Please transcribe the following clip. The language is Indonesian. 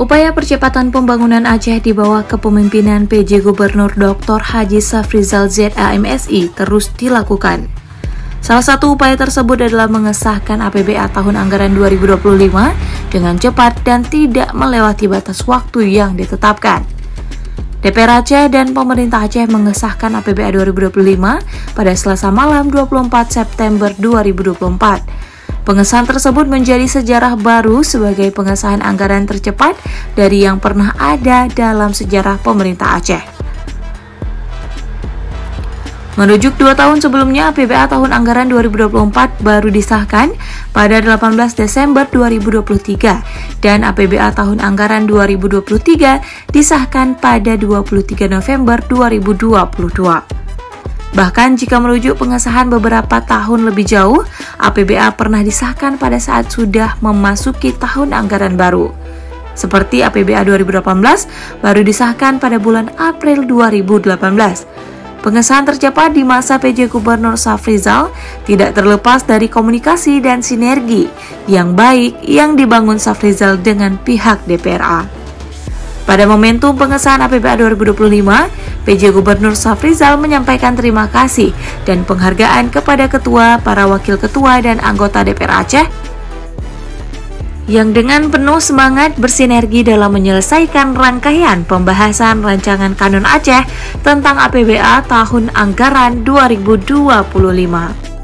Upaya percepatan pembangunan Aceh di bawah kepemimpinan PJ Gubernur Dr. Haji Safrizal ZAMSI terus dilakukan. Salah satu upaya tersebut adalah mengesahkan APBA tahun anggaran 2025 dengan cepat dan tidak melewati batas waktu yang ditetapkan. DPR Aceh dan pemerintah Aceh mengesahkan APBA 2025 pada Selasa malam 24 September 2024. Pengesahan tersebut menjadi sejarah baru sebagai pengesahan anggaran tercepat dari yang pernah ada dalam sejarah pemerintah Aceh. Merujuk 2 tahun sebelumnya, APBA tahun anggaran 2024 baru disahkan pada 18 Desember 2023 dan APBA tahun anggaran 2023 disahkan pada 23 November 2022. Bahkan jika merujuk pengesahan beberapa tahun lebih jauh, APBA pernah disahkan pada saat sudah memasuki tahun anggaran baru. Seperti APBA 2018 baru disahkan pada bulan April 2018. Pengesahan tercepat di masa PJ Gubernur Safrizal tidak terlepas dari komunikasi dan sinergi yang baik yang dibangun Safrizal dengan pihak DPRA. Pada momentum pengesahan APBA 2025, PJ Gubernur Safrizal menyampaikan terima kasih dan penghargaan kepada ketua, para wakil ketua, dan anggota DPR Aceh yang dengan penuh semangat bersinergi dalam menyelesaikan rangkaian pembahasan rancangan Kanun Aceh tentang APBA tahun anggaran 2025.